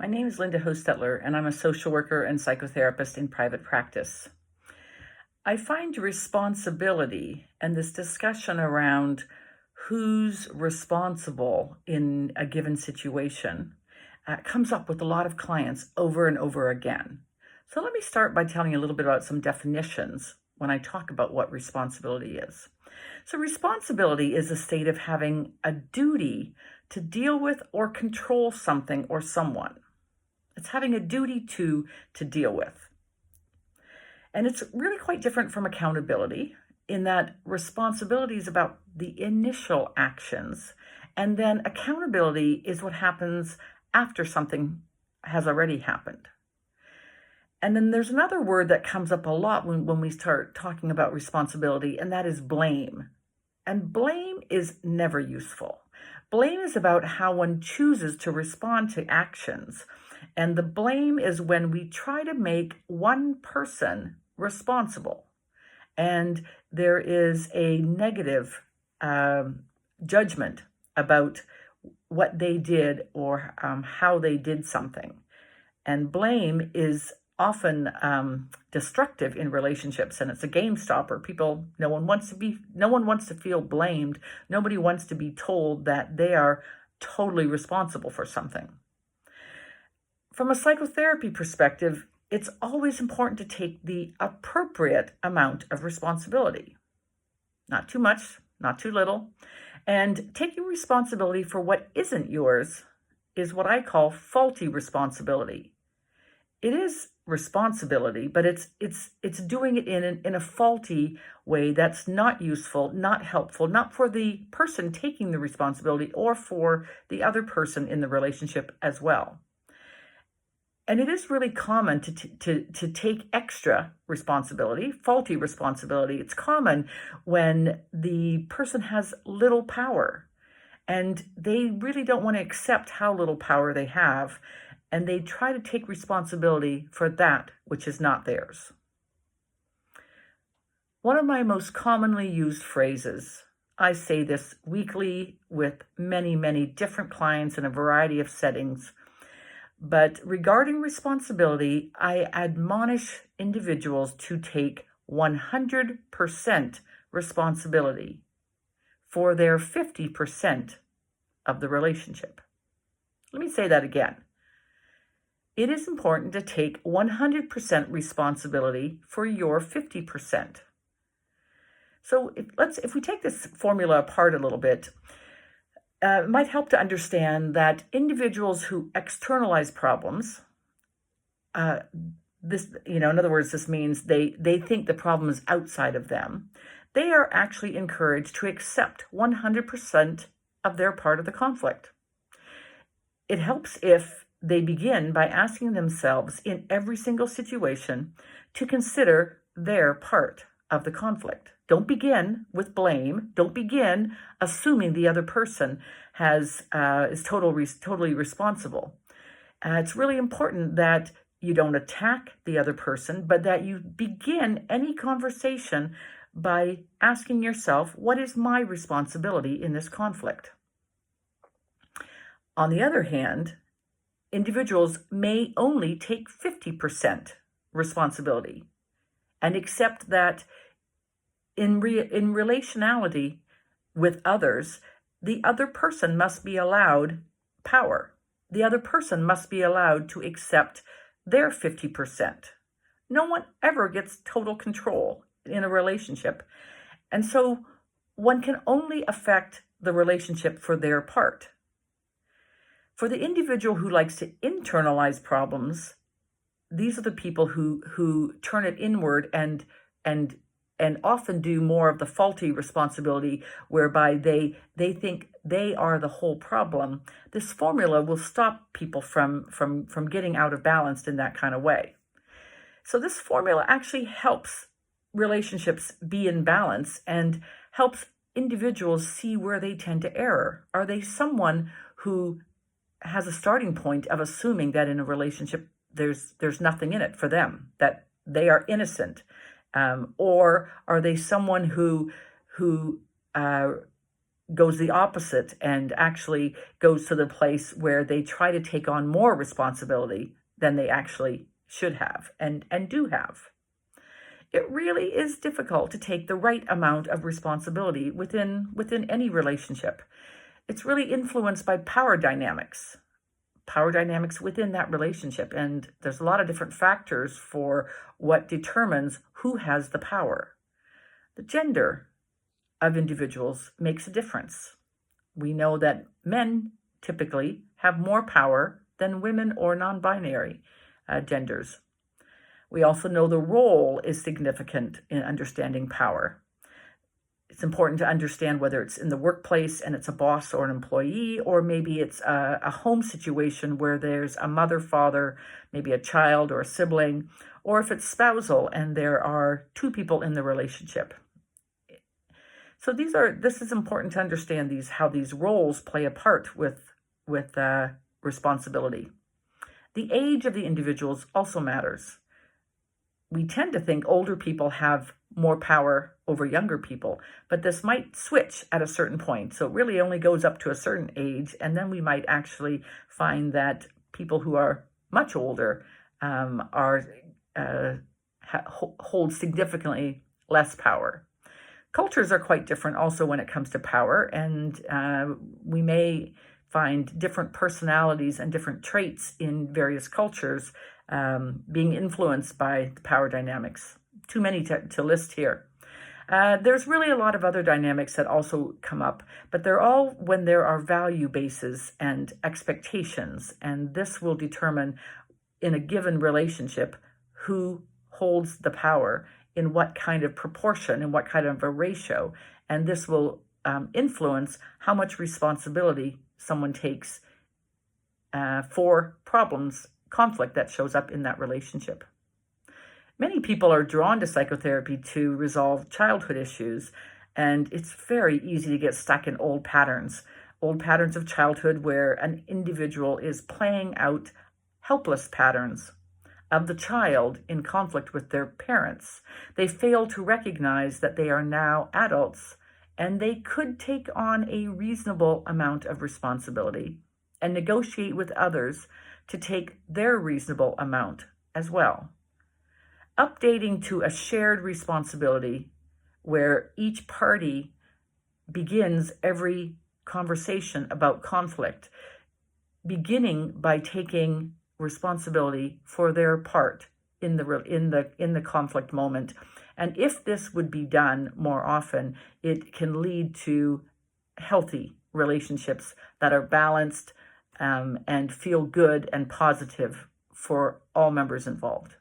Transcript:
My name is Linda Hochstetler, and I'm a social worker and psychotherapist in private practice. I find responsibility and this discussion around who's responsible in a given situation comes up with a lot of clients over and over again. So let me start by telling you a little bit about some definitions when I talk about what responsibility is. So responsibility is a state of having a duty to deal with or control something or someone. It's having a duty to deal with. And it's really quite different from accountability in that responsibility is about the initial actions, and then accountability is what happens after something has already happened. And then there's another word that comes up a lot when we start talking about responsibility, and that is blame. And blame is never useful. Blame is about how one chooses to respond to actions. And the blame is when we try to make one person responsible. And there is a negative judgment about what they did or how they did something. And blame is often destructive in relationships, and it's a game stopper. No one wants to feel blamed. Nobody wants to be told that they are totally responsible for something. From a psychotherapy perspective, it's always important to take the appropriate amount of responsibility. Not too much, not too little. And taking responsibility for what isn't yours is what I call faulty responsibility. It is responsibility, but it's doing it in a faulty way that's not useful, not helpful, not for the person taking the responsibility or for the other person in the relationship as well. And it is really common to take extra responsibility, faulty responsibility. It's common when the person has little power and they really don't want to accept how little power they have, and they try to take responsibility for that which is not theirs. One of my most commonly used phrases, I say this weekly with many, many different clients in a variety of settings, but regarding responsibility, I admonish individuals to take 100% responsibility for their 50% of the relationship. Let me say that again. It is important to take 100% responsibility for your 50%. So if we take this formula apart a little bit, it might help to understand that individuals who externalize problems, in other words, this means they think the problem is outside of them. They are actually encouraged to accept 100% of their part of the conflict. It helps if they begin by asking themselves in every single situation to consider their part of the conflict. Don't begin with blame. Don't begin assuming the other person is totally responsible. It's really important that you don't attack the other person, but that you begin any conversation by asking yourself, what is my responsibility in this conflict? On the other hand, individuals may only take 50% responsibility and accept that in relationality with others, the other person must be allowed power. The other person must be allowed to accept their 50%. No one ever gets total control in a relationship. And so one can only affect the relationship for their part. For the individual who likes to internalize problems, these are the people who turn it inward and often do more of the faulty responsibility, whereby they think they are the whole problem. This formula will stop people from getting out of balance in that kind of way. So this formula actually helps relationships be in balance and helps individuals see where they tend to err. Are they someone who has a starting point of assuming that in a relationship there's nothing in it for them, that they are innocent? Or are they someone who goes the opposite and actually goes to the place where they try to take on more responsibility than they actually should have and do have. It really is difficult to take the right amount of responsibility within any relationship. It's really influenced by power dynamics within that relationship. And there's a lot of different factors for what determines who has the power. The gender of individuals makes a difference. We know that men typically have more power than women or non-binary genders. We also know the role is significant in understanding power. It's important to understand whether it's in the workplace and it's a boss or an employee, or maybe it's a home situation where there's a mother, father, maybe a child or a sibling, or if it's spousal and there are two people in the relationship. So this is important to understand how these roles play a part with responsibility. The age of the individuals also matters. We tend to think older people have more power over younger people, but this might switch at a certain point. So it really only goes up to a certain age, and then we might actually find that people who are much older hold significantly less power. Cultures are quite different also when it comes to power, and we may find different personalities and different traits in various cultures being influenced by the power dynamics. Too many to list here. There's really a lot of other dynamics that also come up, but they're all when there are value bases and expectations, and this will determine in a given relationship who holds the power in what kind of proportion, in what kind of a ratio, and this will influence how much responsibility someone takes for conflict that shows up in that relationship. Many people are drawn to psychotherapy to resolve childhood issues, and it's very easy to get stuck in old patterns of childhood where an individual is playing out helpless patterns of the child in conflict with their parents. They fail to recognize that they are now adults and they could take on a reasonable amount of responsibility and negotiate with others to take their reasonable amount as well. Updating to a shared responsibility where each party begins every conversation about conflict, beginning by taking responsibility for their part in the conflict moment. And if this would be done more often, it can lead to healthy relationships that are balanced and feel good and positive for all members involved.